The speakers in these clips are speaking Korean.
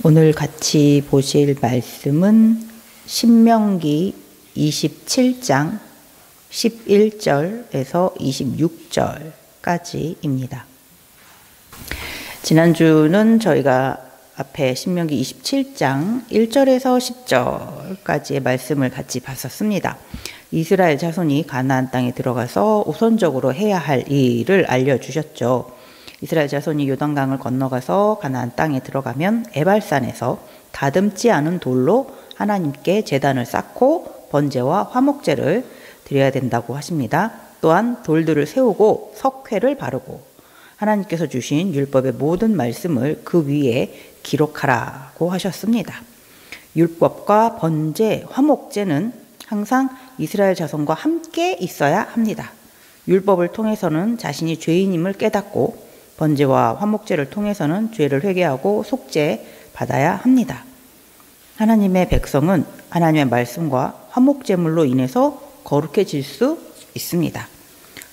오늘 같이 보실 말씀은 신명기 27장 11절에서 26절까지입니다. 지난주는 저희가 앞에 신명기 27장 1절에서 10절까지의 말씀을 같이 봤었습니다. 이스라엘 자손이 가나안 땅에 들어가서 우선적으로 해야 할 일을 알려주셨죠. 이스라엘 자손이 요단강을 건너가서 가나안 땅에 들어가면 에발산에서 다듬지 않은 돌로 하나님께 제단을 쌓고 번제와 화목제를 드려야 된다고 하십니다. 또한 돌들을 세우고 석회를 바르고 하나님께서 주신 율법의 모든 말씀을 그 위에 기록하라고 하셨습니다. 율법과 번제, 화목제는 항상 이스라엘 자손과 함께 있어야 합니다. 율법을 통해서는 자신이 죄인임을 깨닫고 번제와 화목제를 통해서는 죄를 회개하고 속죄 받아야 합니다. 하나님의 백성은 하나님의 말씀과 화목제물로 인해서 거룩해질 수 있습니다.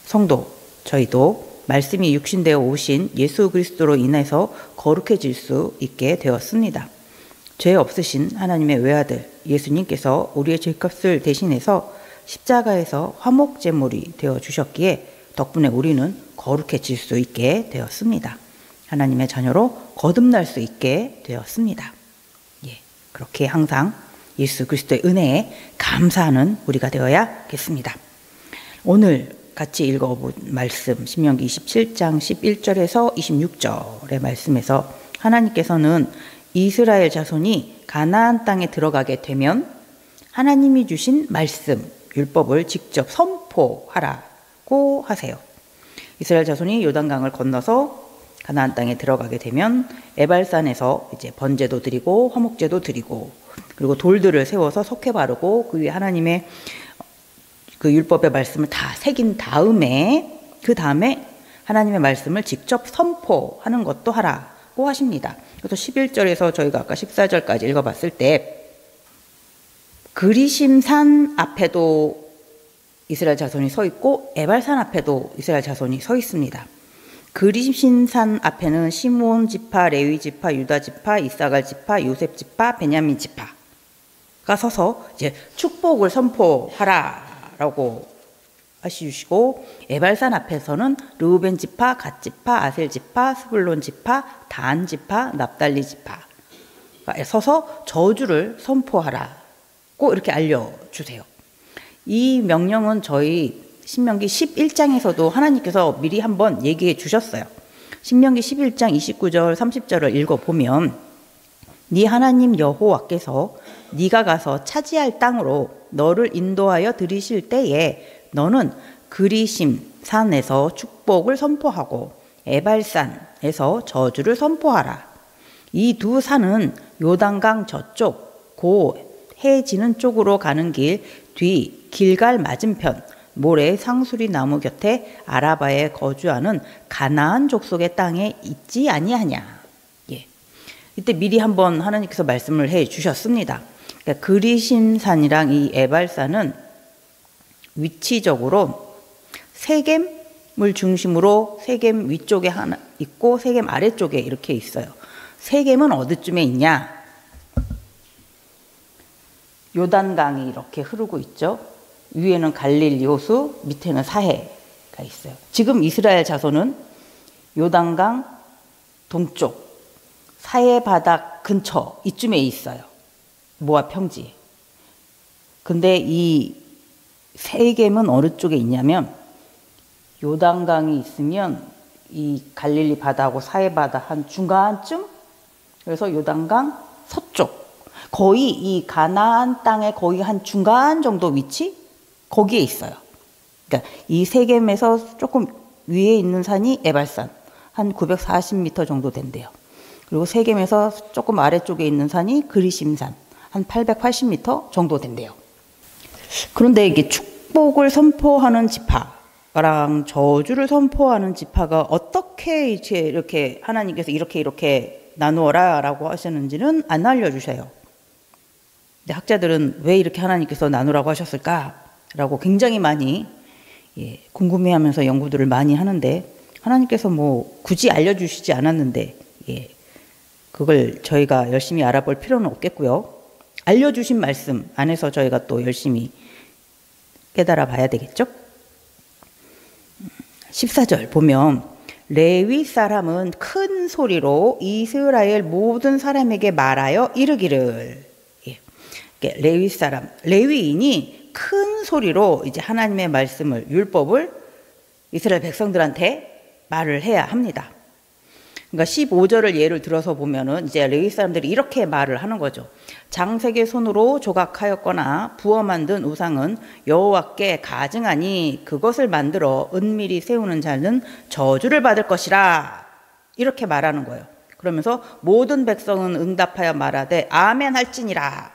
성도, 저희도 말씀이 육신되어 오신 예수 그리스도로 인해서 거룩해질 수 있게 되었습니다. 죄 없으신 하나님의 외아들 예수님께서 우리의 죄값을 대신해서 십자가에서 화목제물이 되어 주셨기에 덕분에 우리는 거룩해질 수 있게 되었습니다. 하나님의 자녀로 거듭날 수 있게 되었습니다. 그렇게 항상 예수 그리스도의 은혜에 감사하는 우리가 되어야겠습니다. 오늘 같이 읽어본 말씀 신명기 27장 11절에서 26절의 말씀에서 하나님께서는 이스라엘 자손이 가나안 땅에 들어가게 되면 하나님이 주신 말씀, 율법을 직접 선포하라고 하세요. 이스라엘 자손이 요단강을 건너서 가나안 땅에 들어가게 되면 에발산에서 이제 번제도 드리고 화목제도 드리고 그리고 돌들을 세워서 석회 바르고 그 위에 하나님의 그 율법의 말씀을 다 새긴 다음에 그 다음에 하나님의 말씀을 직접 선포하는 것도 하라고 하십니다. 그래서 11절에서 저희가 아까 14절까지 읽어봤을 때 그리심산 앞에도 이스라엘 자손이 서 있고 에발산 앞에도 이스라엘 자손이 서 있습니다. 그리심산 앞에는 시므온 지파, 레위 지파, 유다 지파, 이사갈 지파, 요셉 지파, 베냐민 지파가 서서 이제 축복을 선포하라라고 하시주시고 에발산 앞에서는 르우벤 지파, 갓 지파, 아셀 지파, 스불론 지파, 단 지파, 납달리 지파가 서서 저주를 선포하라고 이렇게 알려주세요. 이 명령은 저희 신명기 11장에서도 하나님께서 미리 한번 얘기해 주셨어요. 신명기 11장 29절 30절을 읽어보면 네 하나님 여호와께서 네가 가서 차지할 땅으로 너를 인도하여 들이실 때에 너는 그리심 산에서 축복을 선포하고 에발산에서 저주를 선포하라. 이 두 산은 요단강 저쪽 고 해 지는 쪽으로 가는 길 뒤 길갈 맞은편 모래 상수리 나무 곁에 아라바에 거주하는 가나안 족속의 땅에 있지 아니하냐. 이때 미리 한번 하나님께서 말씀을 해 주셨습니다. 그러니까 그리심산이랑 이 에발산은 위치적으로 세겜을 중심으로 세겜 위쪽에 하나 있고 세겜 아래쪽에 이렇게 있어요. 세겜은 어디쯤에 있냐? 요단강이 이렇게 흐르고 있죠. 위에는 갈릴리 호수, 밑에는 사해가 있어요. 지금 이스라엘 자손은 요단강 동쪽 사해 바닥 근처 이쯤에 있어요. 모압 평지에. 근데 이 세겜은 어느 쪽에 있냐면 요단강이 있으면 이 갈릴리 바다하고 사해 바다 한 중간쯤, 그래서 요단강 서쪽 거의 이 가나안 땅의 거의 한 중간 정도 위치 거기에 있어요. 그러니까 이 세겜에서 조금 위에 있는 산이 에발산 한 940m 정도 된대요. 그리고 세겜에서 조금 아래쪽에 있는 산이 그리심산 한 880m 정도 된대요. 그런데 이게 축복을 선포하는 지파랑 저주를 선포하는 지파가 어떻게 이렇게 하나님께서 이렇게 나누어라라고 하셨는지는 안 알려주셔요. 근데 학자들은 왜 이렇게 하나님께서 나누라고 하셨을까라고 굉장히 많이 궁금해하면서 연구들을 많이 하는데 하나님께서 뭐 굳이 알려주시지 않았는데 그걸 저희가 열심히 알아볼 필요는 없겠고요. 알려주신 말씀 안에서 저희가 또 열심히 깨달아 봐야 되겠죠. 14절 보면 레위 사람은 큰 소리로 이스라엘 모든 사람에게 말하여 이르기를. 레위 사람, 레위인이 큰 소리로 이제 하나님의 말씀을, 율법을 이스라엘 백성들한테 말을 해야 합니다. 그러니까 15절을 예를 들어서 보면은 이제 레위 사람들이 이렇게 말을 하는 거죠. 장색의 손으로 조각하였거나 부어 만든 우상은 여호와께 가증하니 그것을 만들어 은밀히 세우는 자는 저주를 받을 것이라. 이렇게 말하는 거예요. 그러면서 모든 백성은 응답하여 말하되 아멘 할지니라.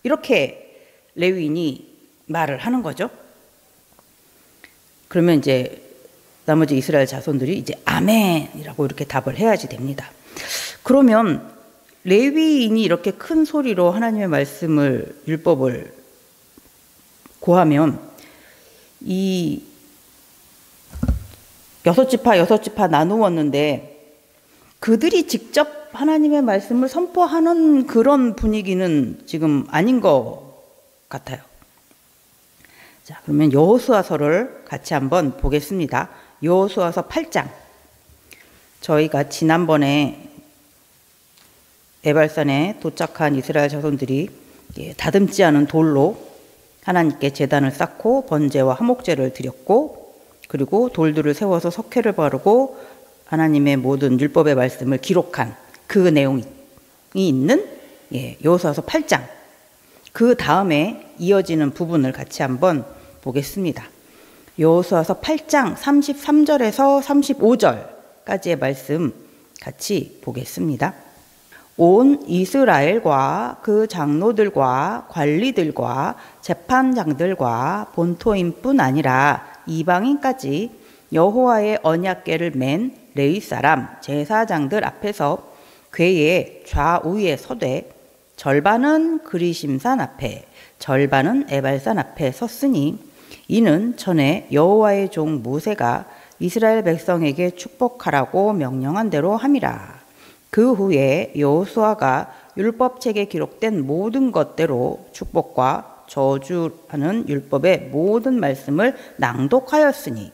이렇게 레위인이 말을 하는 거죠. 그러면 이제 나머지 이스라엘 자손들이 이제 아멘이라고 이렇게 답을 해야지 됩니다. 그러면 레위인이 이렇게 큰 소리로 하나님의 말씀을, 율법을 고하면 이 6지파 나누었는데 그들이 직접 하나님의 말씀을 선포하는 그런 분위기는 지금 아닌 것 같아요. 자, 그러면 여호수아서를 같이 한번 보겠습니다. 여호수아서 8장. 저희가 지난번에 에발산에 도착한 이스라엘 자손들이 다듬지 않은 돌로 하나님께 제단을 쌓고 번제와 화목제를 드렸고, 그리고 돌들을 세워서 석회를 바르고 하나님의 모든 율법의 말씀을 기록한 그 내용이 있는 여호수아서 8장. 그 다음에 이어지는 부분을 같이 한번 보겠습니다. 여호수아서 8장 33절에서 35절까지의 말씀 같이 보겠습니다. 온 이스라엘과 그 장로들과 관리들과 재판장들과 본토인뿐 아니라 이방인까지 여호와의 언약궤를 맨 레위 사람 제사장들 앞에서 궤의 좌우에 서되 절반은 그리심산 앞에 절반은 에발산 앞에 섰으니 이는 전에 여호와의 종 모세가 이스라엘 백성에게 축복하라고 명령한 대로 함이라. 그 후에 여호수아가 율법책에 기록된 모든 것대로 축복과 저주하는 율법의 모든 말씀을 낭독하였으니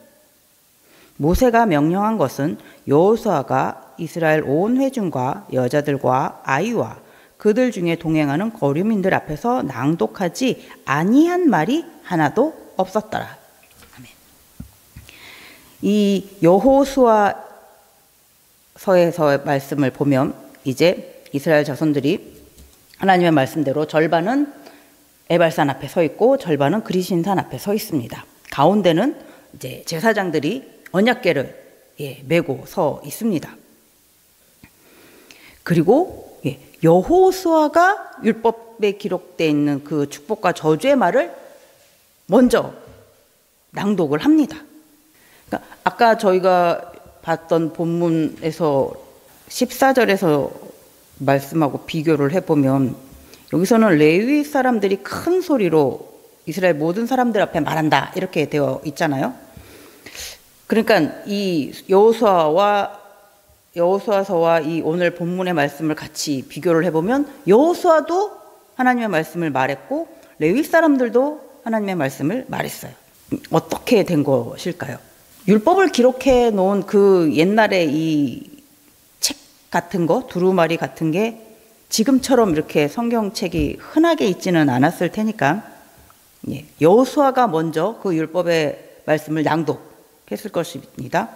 모세가 명령한 것은 여호수아가 이스라엘 온 회중과 여자들과 아이와 그들 중에 동행하는 거류민들 앞에서 낭독하지 아니한 말이 하나도 없었더라. 아멘. 이 여호수아서에서의 말씀을 보면 이제 이스라엘 자손들이 하나님의 말씀대로 절반은 에발산 앞에 서 있고 절반은 그리신산 앞에 서 있습니다. 가운데는 이제 제사장들이 언약궤를 메고 서 있습니다. 그리고 여호수아가 율법에 기록되어 있는 그 축복과 저주의 말을 먼저 낭독을 합니다. 그러니까 아까 저희가 봤던 본문에서 14절에서 말씀하고 비교를 해보면 여기서는 레위 사람들이 큰 소리로 이스라엘 모든 사람들 앞에 말한다 이렇게 되어 있잖아요. 그러니까 이 여호수아서와 이 오늘 본문의 말씀을 같이 비교를 해보면 여호수아도 하나님의 말씀을 말했고 레위 사람들도 하나님의 말씀을 말했어요. 어떻게 된 것일까요? 율법을 기록해 놓은 그 옛날에 이 책 같은 거, 두루마리 같은 게 지금처럼 이렇게 성경책이 흔하게 있지는 않았을 테니까 여호수아가 먼저 그 율법의 말씀을 낭독했을 것입니다.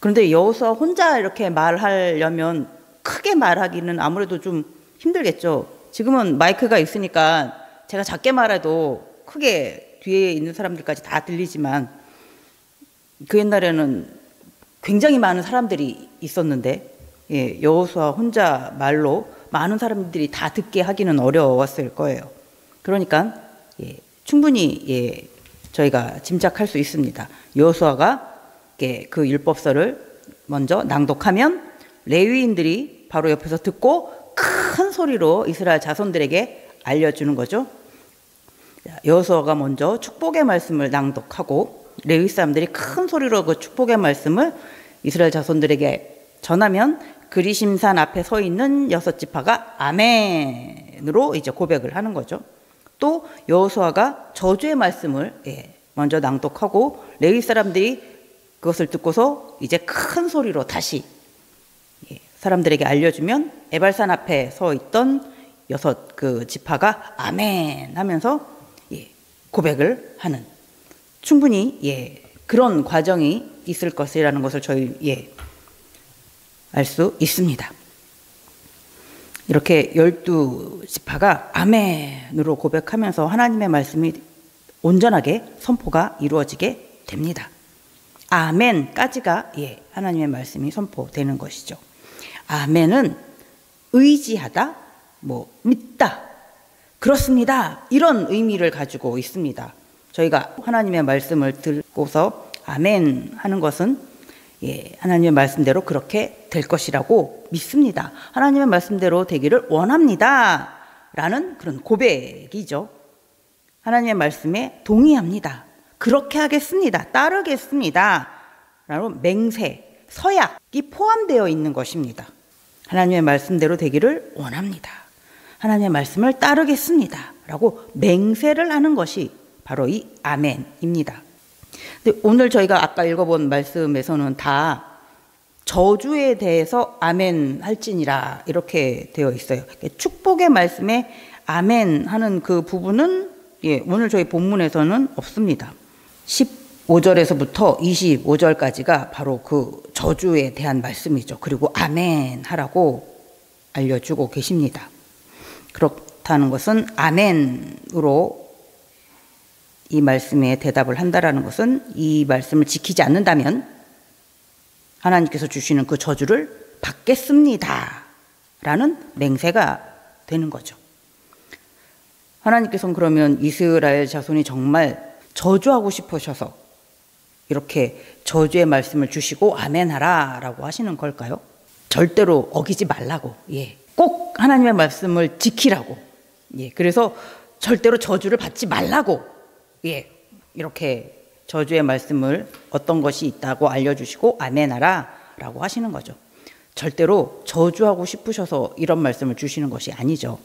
그런데 여호수아 혼자 이렇게 말하려면 크게 말하기는 아무래도 좀 힘들겠죠. 지금은 마이크가 있으니까 제가 작게 말해도 크게 뒤에 있는 사람들까지 다 들리지만 그 옛날에는 굉장히 많은 사람들이 있었는데 여호수아 혼자 말로 많은 사람들이 다 듣게 하기는 어려웠을 거예요. 그러니까 충분히 저희가 짐작할 수 있습니다. 여호수아가 그 율법서를 먼저 낭독하면 레위인들이 바로 옆에서 듣고 큰 소리로 이스라엘 자손들에게 알려주는 거죠. 여호수아가 먼저 축복의 말씀을 낭독하고 레위 사람들이 큰 소리로 그 축복의 말씀을 이스라엘 자손들에게 전하면 그리심산 앞에 서 있는 6지파가 아멘으로 이제 고백을 하는 거죠. 또 여호수아가 저주의 말씀을 먼저 낭독하고 레위 사람들이 그것을 듣고서 이제 큰 소리로 다시 사람들에게 알려주면 에발산 앞에 서 있던 6 지파가 아멘 하면서 고백을 하는, 충분히 그런 과정이 있을 것이라는 것을 저희 알 수 있습니다. 이렇게 12지파가 아멘으로 고백하면서 하나님의 말씀이 온전하게 선포가 이루어지게 됩니다. 아멘까지가 하나님의 말씀이 선포되는 것이죠. 아멘은 의지하다, 믿다, 그렇습니다, 이런 의미를 가지고 있습니다. 저희가 하나님의 말씀을 듣고서 아멘 하는 것은 하나님의 말씀대로 그렇게 될 것이라고 믿습니다. 하나님의 말씀대로 되기를 원합니다 라는 그런 고백이죠. 하나님의 말씀에 동의합니다, 그렇게 하겠습니다, 따르겠습니다 라는 맹세, 서약이 포함되어 있는 것입니다. 하나님의 말씀대로 되기를 원합니다, 하나님의 말씀을 따르겠습니다 라고 맹세를 하는 것이 바로 이 아멘입니다. 근데 오늘 저희가 아까 읽어본 말씀에서는 다 저주에 대해서 아멘 할지니라 이렇게 되어 있어요. 축복의 말씀에 아멘 하는 그 부분은 오늘 저희 본문에서는 없습니다. 15절에서부터 25절까지가 바로 그 저주에 대한 말씀이죠. 그리고 아멘 하라고 알려주고 계십니다. 그렇다는 것은 아멘으로 이 말씀에 대답을 한다라는 것은 이 말씀을 지키지 않는다면 하나님께서 주시는 그 저주를 받겠습니다 라는 맹세가 되는 거죠. 하나님께서는 그러면 이스라엘 자손이 정말 저주하고 싶으셔서 이렇게 저주의 말씀을 주시고 아멘하라 라고 하시는 걸까요? 절대로 어기지 말라고, 꼭 하나님의 말씀을 지키라고, 그래서 절대로 저주를 받지 말라고, 이렇게 저주의 말씀을 어떤 것이 있다고 알려주시고 아멘하라 라고 하시는 거죠. 절대로 저주하고 싶으셔서 이런 말씀을 주시는 것이 아니죠.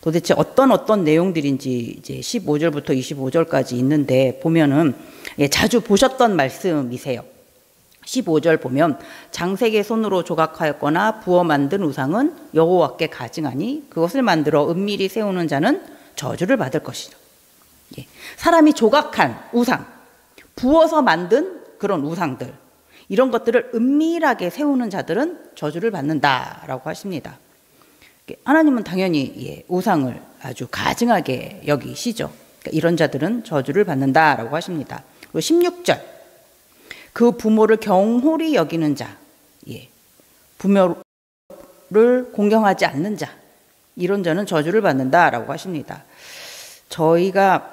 도대체 어떤 내용들인지 이제 15절부터 25절까지 있는데 보면은 자주 보셨던 말씀이세요. 15절 보면 장색의 손으로 조각하였거나 부어 만든 우상은 여호와께 가증하니 그것을 만들어 은밀히 세우는 자는 저주를 받을 것이죠. 사람이 조각한 우상, 부어서 만든 그런 우상들, 이런 것들을 은밀하게 세우는 자들은 저주를 받는다라고 하십니다. 하나님은 당연히 우상을 아주 가증하게 여기시죠. 그러니까 이런 자들은 저주를 받는다라고 하십니다. 그리고 16절, 그 부모를 경홀히 여기는 자, 부모를 공경하지 않는 자, 이런 자는 저주를 받는다라고 하십니다. 저희가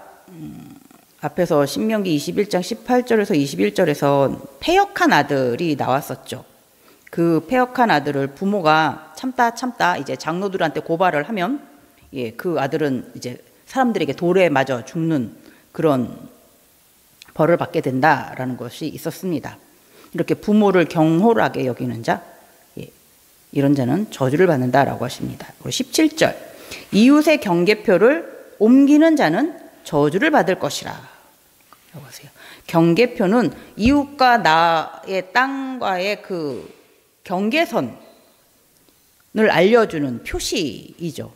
앞에서 신명기 21장 18절에서 21절에서 패역한 아들이 나왔었죠. 그 패역한 아들을 부모가 참다 이제 장로들한테 고발을 하면 그 아들은 이제 사람들에게 돌에 맞아 죽는 그런 벌을 받게 된다라는 것이 있었습니다. 이렇게 부모를 경홀하게 여기는 자, 이런 자는 저주를 받는다라고 하십니다. 그리고 17절, 이웃의 경계표를 옮기는 자는 저주를 받을 것이라 라고 하세요. 경계표는 이웃과 나의 땅과의 그 경계선을 알려주는 표시이죠.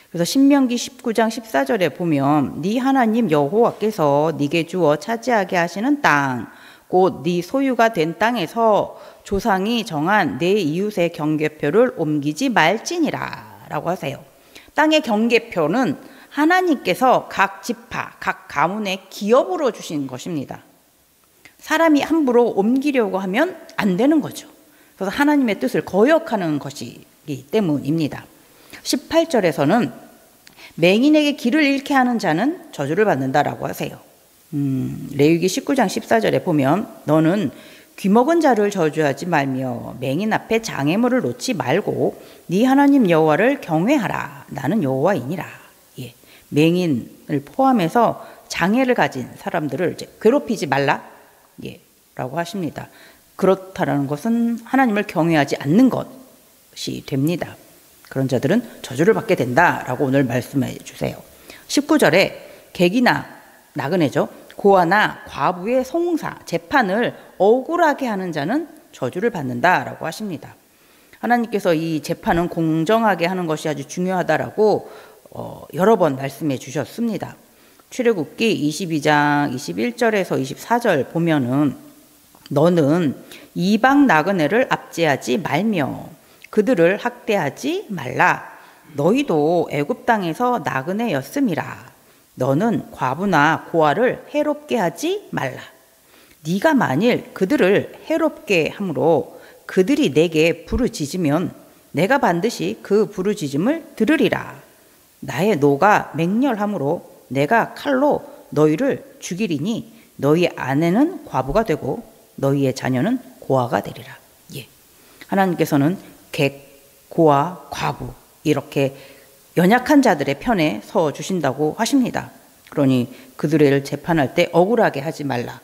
그래서 신명기 19장 14절에 보면 네 하나님 여호와께서 네게 주어 차지하게 하시는 땅, 곧 네 소유가 된 땅에서 조상이 정한 내 이웃의 경계표를 옮기지 말지니라 라고 하세요. 땅의 경계표는 하나님께서 각 지파, 각 가문의 기업으로 주신 것입니다. 사람이 함부로 옮기려고 하면 안 되는 거죠. 그래서 하나님의 뜻을 거역하는 것이기 때문입니다. 18절에서는 맹인에게 길을 잃게 하는 자는 저주를 받는다라고 하세요. 레위기 19장 14절에 보면 너는 귀먹은 자를 저주하지 말며 맹인 앞에 장애물을 놓지 말고 네 하나님 여호와를 경외하라. 나는 여호와이니라. 맹인을 포함해서 장애를 가진 사람들을 이제 괴롭히지 말라 라고 하십니다. 그렇다라는 것은 하나님을 경외하지 않는 것이 됩니다. 그런 자들은 저주를 받게 된다라고 오늘 말씀해 주세요. 19절에 객이나 나그네죠. 고아나 과부의 송사, 재판을 억울하게 하는 자는 저주를 받는다라고 하십니다. 하나님께서 이 재판은 공정하게 하는 것이 아주 중요하다라고 여러 번 말씀해 주셨습니다. 출애굽기 22장 21절에서 24절 보면은 너는 이방 나그네를 압제하지 말며 그들을 학대하지 말라. 너희도 애굽 땅에서 나그네였음이라. 너는 과부나 고아를 해롭게 하지 말라. 네가 만일 그들을 해롭게 함으로 그들이 내게 부르짖으면 내가 반드시 그 부르짖음을 들으리라. 나의 노가 맹렬함으로 내가 칼로 너희를 죽이리니 너희 아내는 과부가 되고 너희의 자녀는 고아가 되리라. 예. 하나님께서는 객, 고아, 과부 이렇게 연약한 자들의 편에 서 주신다고 하십니다. 그러니 그들을 재판할 때 억울하게 하지 말라라고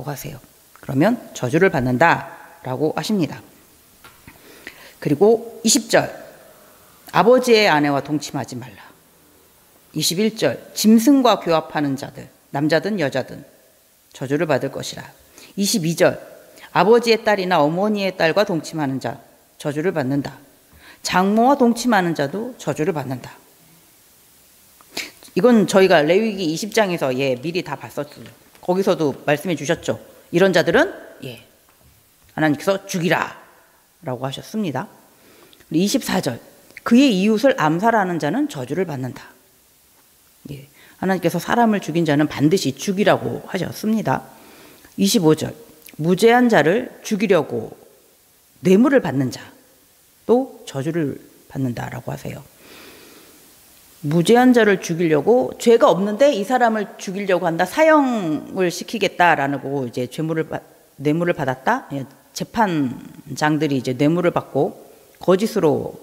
하세요. 그러면 저주를 받는다라고 하십니다. 그리고 20절 아버지의 아내와 동침하지 말라. 21절 짐승과 교합하는 자들 남자든 여자든 저주를 받을 것이라. 22절 아버지의 딸이나 어머니의 딸과 동침하는 자 저주를 받는다. 장모와 동침하는 자도 저주를 받는다. 이건 저희가 레위기 20장에서 미리 다 봤었어요. 거기서도 말씀해 주셨죠. 이런 자들은 하나님께서 죽이라 라고 하셨습니다. 24절 그의 이웃을 암살하는 자는 저주를 받는다. 하나님께서 사람을 죽인 자는 반드시 죽이라고 하셨습니다. 25절 무죄한 자를 죽이려고 뇌물을 받는 자도 저주를 받는다라고 하세요. 무죄한 자를 죽이려고 죄가 없는데 이 사람을 죽이려고 한다. 사형을 시키겠다라고 이제 뇌물을 받았다. 재판장들이 이제 뇌물을 받고 거짓으로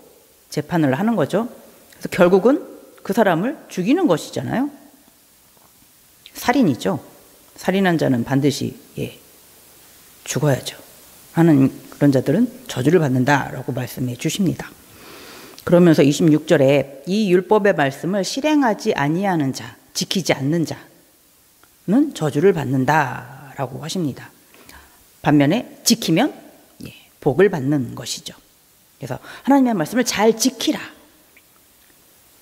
재판을 하는 거죠. 그래서 결국은 그 사람을 죽이는 것이잖아요. 살인이죠. 살인한 자는 반드시 죽어야죠. 하나님 그런 자들은 저주를 받는다라고 말씀해 주십니다. 그러면서 26절에 이 율법의 말씀을 실행하지 아니하는 자, 지키지 않는 자는 저주를 받는다라고 하십니다. 반면에 지키면 복을 받는 것이죠. 그래서 하나님의 말씀을 잘 지키라.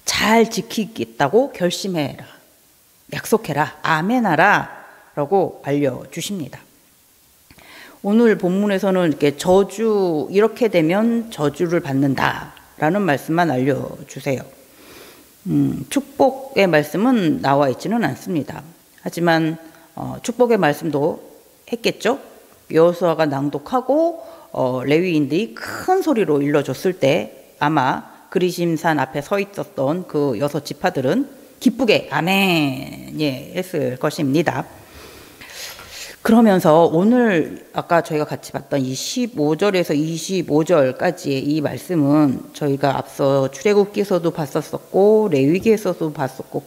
잘 지키겠다고 결심해라. 약속해라. 아멘하라. 라고 알려주십니다. 오늘 본문에서는 이렇게 이렇게 되면 저주를 받는다. 라는 말씀만 알려주세요. 축복의 말씀은 나와 있지는 않습니다. 하지만 축복의 말씀도 했겠죠. 여호수아가 낭독하고 레위인들이 큰 소리로 일러줬을 때 아마 그리심산 앞에 서 있었던 그 6 지파들은 기쁘게 아멘 했을 것입니다. 그러면서 오늘 아까 저희가 같이 봤던 이 15절에서 25절까지의 이 말씀은 저희가 앞서 출애굽기에서도 봤었고 레위기에서도 봤었고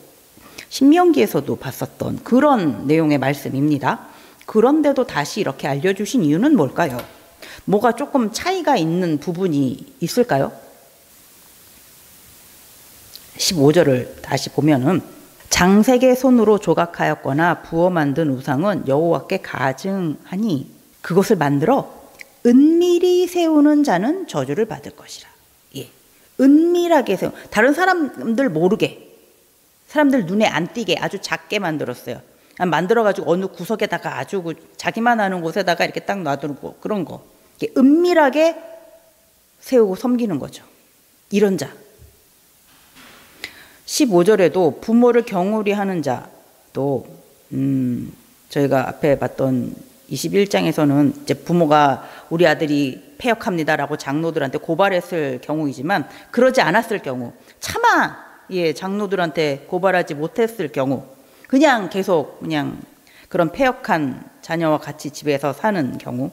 신명기에서도 봤었던 그런 내용의 말씀입니다. 그런데도 다시 이렇게 알려주신 이유는 뭘까요? 뭐가 조금 차이가 있는 부분이 있을까요? 15절을 다시 보면은 장색의 손으로 조각하였거나 부어 만든 우상은 여호와께 가증하니 그것을 만들어 은밀히 세우는 자는 저주를 받을 것이라. 은밀하게 다른 사람들 모르게, 사람들 눈에 안 띄게 아주 작게 만들었어요. 만들어가지고 어느 구석에다가 아주 자기만 아는 곳에다가 이렇게 딱 놔두고 그런 거. 은밀하게 세우고 섬기는 거죠. 이런 자. 15절에도 부모를 경홀히 하는 자도 저희가 앞에 봤던 21장에서는 이제 부모가 우리 아들이 패역합니다라고 장로들한테 고발했을 경우이지만 그러지 않았을 경우 차마 장로들한테 고발하지 못했을 경우 그냥 계속 그런 패역한 자녀와 같이 집에서 사는 경우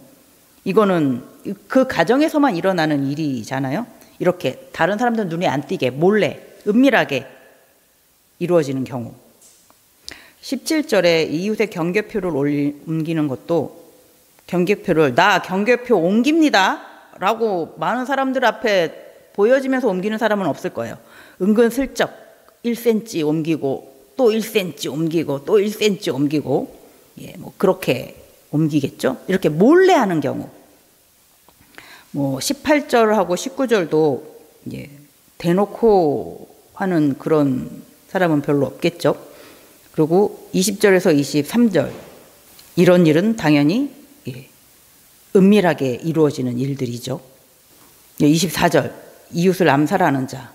이거는 그 가정에서만 일어나는 일이잖아요. 이렇게 다른 사람들 눈에 안 띄게 몰래 은밀하게 이루어지는 경우 17절에 이웃의 경계표를 옮기는 것도 경계표를 나 경계표 옮깁니다 라고 많은 사람들 앞에 보여지면서 옮기는 사람은 없을 거예요. 은근슬쩍 1cm 옮기고 또 1cm 옮기고 또 1cm 옮기고 뭐 그렇게 옮기겠죠. 이렇게 몰래 하는 경우 뭐 18절하고 19절도 대놓고 하는 그런 사람은 별로 없겠죠. 그리고 20절에서 23절 이런 일은 당연히 은밀하게 이루어지는 일들이죠. 24절 이웃을 암살하는 자.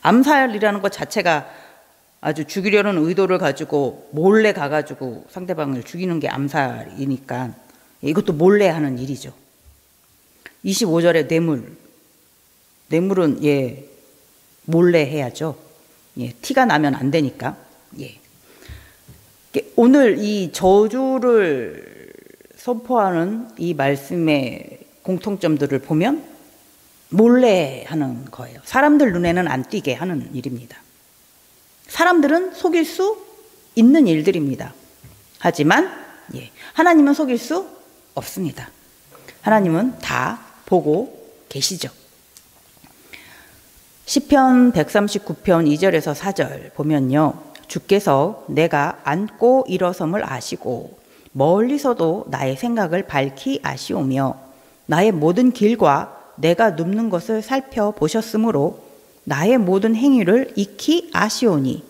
암살이라는 것 자체가 아주 죽이려는 의도를 가지고 몰래 가가지고 상대방을 죽이는 게 암살이니까 이것도 몰래 하는 일이죠. 25절에 뇌물은 몰래 해야죠. 티가 나면 안 되니까. 오늘 이 저주를 선포하는 이 말씀의 공통점들을 보면 몰래 하는 거예요. 사람들 눈에는 안 띄게 하는 일입니다. 사람들은 속일 수 있는 일들입니다. 하지만 하나님은 속일 수 없습니다. 하나님은 다 보고 계시죠. 시편 139편 2절에서 4절 보면요. 주께서 내가 앉고 일어섬을 아시고 멀리서도 나의 생각을 밝히 아시오며 나의 모든 길과 내가 눕는 것을 살펴보셨으므로 나의 모든 행위를 익히 아시오니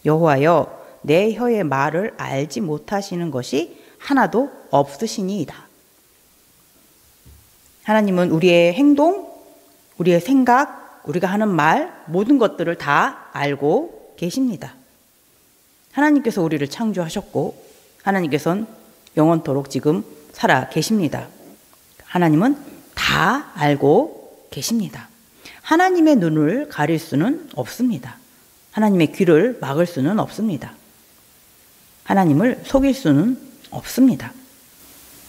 여호와여 내 혀의 말을 알지 못하시는 것이 하나도 없으시니이다. 하나님은 우리의 행동, 우리의 생각, 우리가 하는 말 모든 것들을 다 알고 계십니다. 하나님께서 우리를 창조하셨고 하나님께서는 영원토록 지금 살아 계십니다. 하나님은 다 알고 계십니다. 하나님의 눈을 가릴 수는 없습니다. 하나님의 귀를 막을 수는 없습니다. 하나님을 속일 수는 없습니다.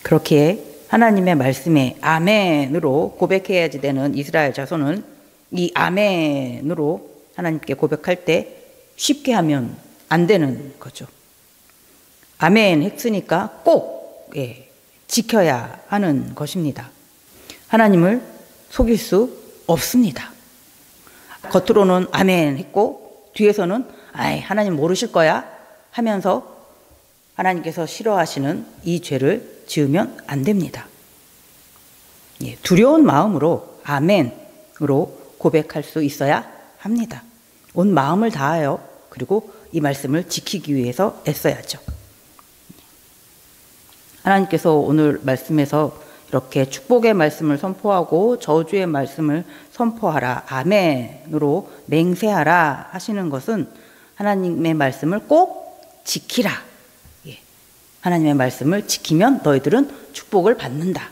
그렇게 하나님의 말씀에 아멘으로 고백해야지 되는 이스라엘 자손은 이 아멘으로 하나님께 고백할 때 쉽게 하면 안 되는 거죠. 아멘 했으니까 꼭 지켜야 하는 것입니다. 하나님을 속일 수 없습니다. 겉으로는 아멘 했고 뒤에서는 아이 하나님 모르실 거야 하면서 하나님께서 싫어하시는 이 죄를 지으면 안 됩니다. 두려운 마음으로 아멘으로 고백할 수 있어야 합니다. 온 마음을 다하여 그리고 이 말씀을 지키기 위해서 애써야죠. 하나님께서 오늘 말씀에서 이렇게 축복의 말씀을 선포하고 저주의 말씀을 선포하라, 아멘으로 맹세하라 하시는 것은 하나님의 말씀을 꼭 지키라. 하나님의 말씀을 지키면 너희들은 축복을 받는다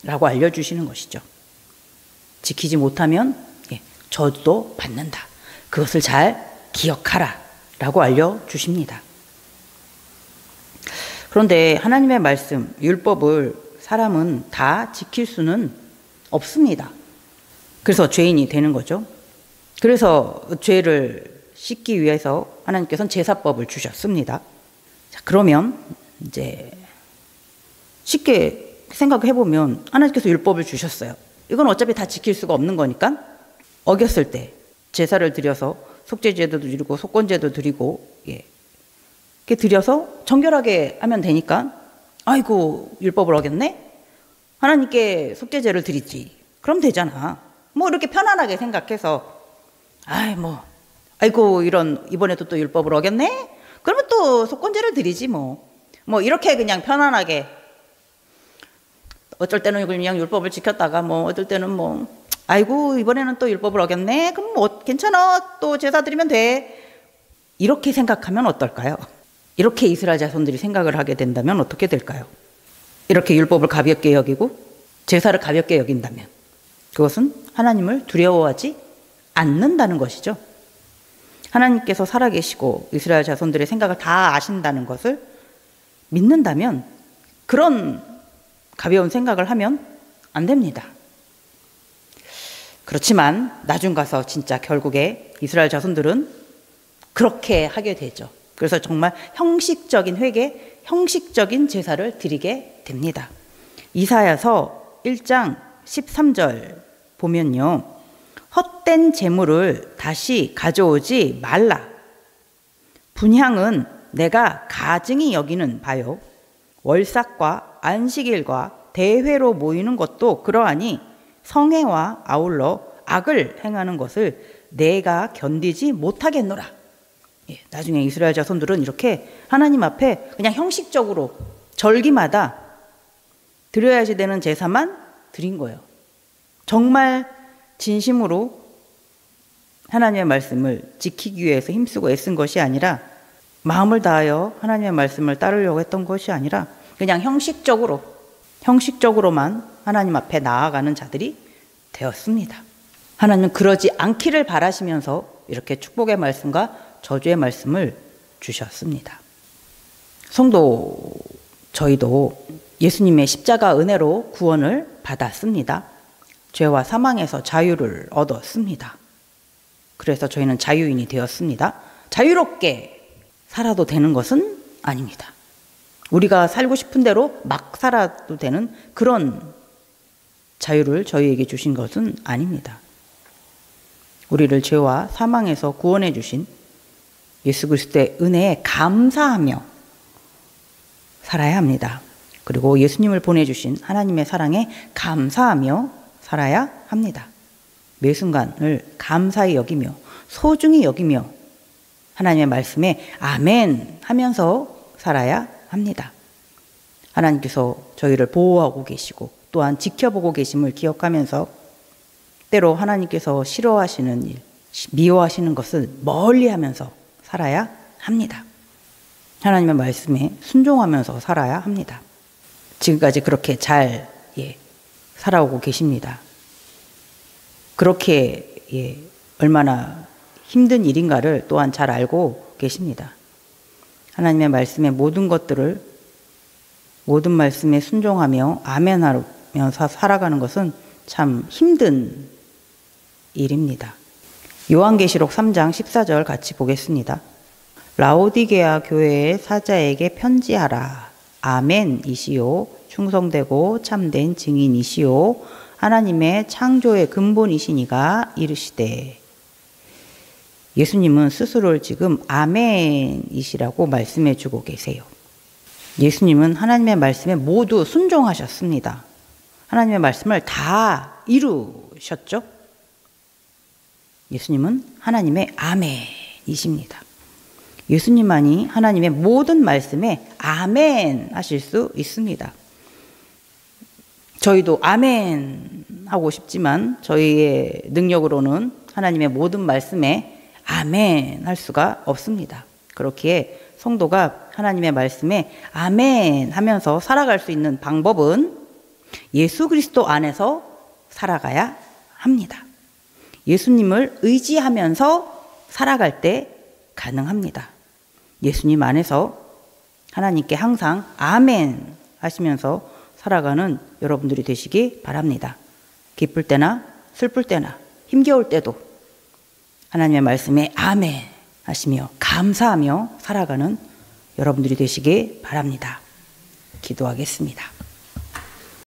라고 알려주시는 것이죠. 지키지 못하면 저주도 받는다. 그것을 잘 기억하라 라고 알려주십니다. 그런데 하나님의 말씀, 율법을 사람은 다 지킬 수는 없습니다. 그래서 죄인이 되는 거죠. 그래서 죄를 씻기 위해서 하나님께서는 제사법을 주셨습니다. 자, 그러면 이제 쉽게 생각해보면 하나님께서 율법을 주셨어요. 이건 어차피 다 지킬 수가 없는 거니까 어겼을 때 제사를 드려서 속죄제도 드리고 속건제도 드리고 이렇게 드려서 정결하게 하면 되니까 아이고 율법을 어겼네? 하나님께 속죄제를 드리지. 그럼 되잖아. 뭐 이렇게 편안하게 생각해서 아이고 이번에도 또 율법을 어겼네? 그러면 또 속건제를 드리지 뭐 이렇게 그냥 편안하게 어쩔 때는 그냥 율법을 지켰다가 어떨 때는 아이고 이번에는 또 율법을 어겼네? 그럼 괜찮아. 또 제사 드리면 돼. 이렇게 생각하면 어떨까요? 이렇게 이스라엘 자손들이 생각을 하게 된다면 어떻게 될까요? 이렇게 율법을 가볍게 여기고 제사를 가볍게 여긴다면 그것은 하나님을 두려워하지 않는다는 것이죠. 하나님께서 살아계시고 이스라엘 자손들의 생각을 다 아신다는 것을 믿는다면 그런 가벼운 생각을 하면 안 됩니다. 그렇지만 나중 가서 진짜 결국에 이스라엘 자손들은 그렇게 하게 되죠. 그래서 정말 형식적인 회개, 형식적인 제사를 드리게 됩니다. 이사야서 1장 13절 보면요. 헛된 재물을 다시 가져오지 말라. 분향은 내가 가증히 여기는 바요. 월삭과 안식일과 대회로 모이는 것도 그러하니 성회와 아울러 악을 행하는 것을 내가 견디지 못하겠노라. 나중에 이스라엘 자손들은 이렇게 하나님 앞에 그냥 형식적으로 절기마다 드려야지 되는 제사만 드린 거예요. 정말 진심으로 하나님의 말씀을 지키기 위해서 힘쓰고 애쓴 것이 아니라, 마음을 다하여 하나님의 말씀을 따르려고 했던 것이 아니라 그냥 형식적으로만 하나님 앞에 나아가는 자들이 되었습니다. 하나님은 그러지 않기를 바라시면서 이렇게 축복의 말씀과 저주의 말씀을 주셨습니다. 성도, 저희도 예수님의 십자가 은혜로 구원을 받았습니다. 죄와 사망에서 자유를 얻었습니다. 그래서 저희는 자유인이 되었습니다. 자유롭게 살아도 되는 것은 아닙니다. 우리가 살고 싶은 대로 막 살아도 되는 그런 자유를 저희에게 주신 것은 아닙니다. 우리를 죄와 사망에서 구원해 주신 예수 그리스도의 은혜에 감사하며 살아야 합니다. 그리고 예수님을 보내주신 하나님의 사랑에 감사하며 살아야 합니다. 매 순간을 감사히 여기며 소중히 여기며 하나님의 말씀에 아멘 하면서 살아야 합니다. 하나님께서 저희를 보호하고 계시고 또한 지켜보고 계심을 기억하면서 때로 하나님께서 싫어하시는 일, 미워하시는 것을 멀리하면서 살아야 합니다. 하나님의 말씀에 순종하면서 살아야 합니다. 지금까지 그렇게 잘 살아오고 계십니다. 그렇게 얼마나 힘든 일인가를 또한 잘 알고 계십니다. 하나님의 말씀의 모든 것들을 모든 말씀에 순종하며 아멘하면서 살아가는 것은 참 힘든 일입니다. 요한계시록 3장 14절 같이 보겠습니다. 라오디게아 교회의 사자에게 편지하라. 아멘이시요 충성되고 참된 증인이시요 하나님의 창조의 근본이시니가 이르시되. 예수님은 스스로를 지금 아멘이시라고 말씀해 주고 계세요. 예수님은 하나님의 말씀에 모두 순종하셨습니다. 하나님의 말씀을 다 이루셨죠? 예수님은 하나님의 아멘이십니다. 예수님만이 하나님의 모든 말씀에 아멘 하실 수 있습니다. 저희도 아멘 하고 싶지만 저희의 능력으로는 하나님의 모든 말씀에 아멘 할 수가 없습니다. 그렇기에 성도가 하나님의 말씀에 아멘 하면서 살아갈 수 있는 방법은 예수 그리스도 안에서 살아가야 합니다. 예수님을 의지하면서 살아갈 때 가능합니다. 예수님 안에서 하나님께 항상 아멘 하시면서 살아가는 여러분들이 되시기 바랍니다. 기쁠 때나 슬플 때나 힘겨울 때도 하나님의 말씀에 아멘 하시며 감사하며 살아가는 여러분들이 되시기 바랍니다. 기도하겠습니다.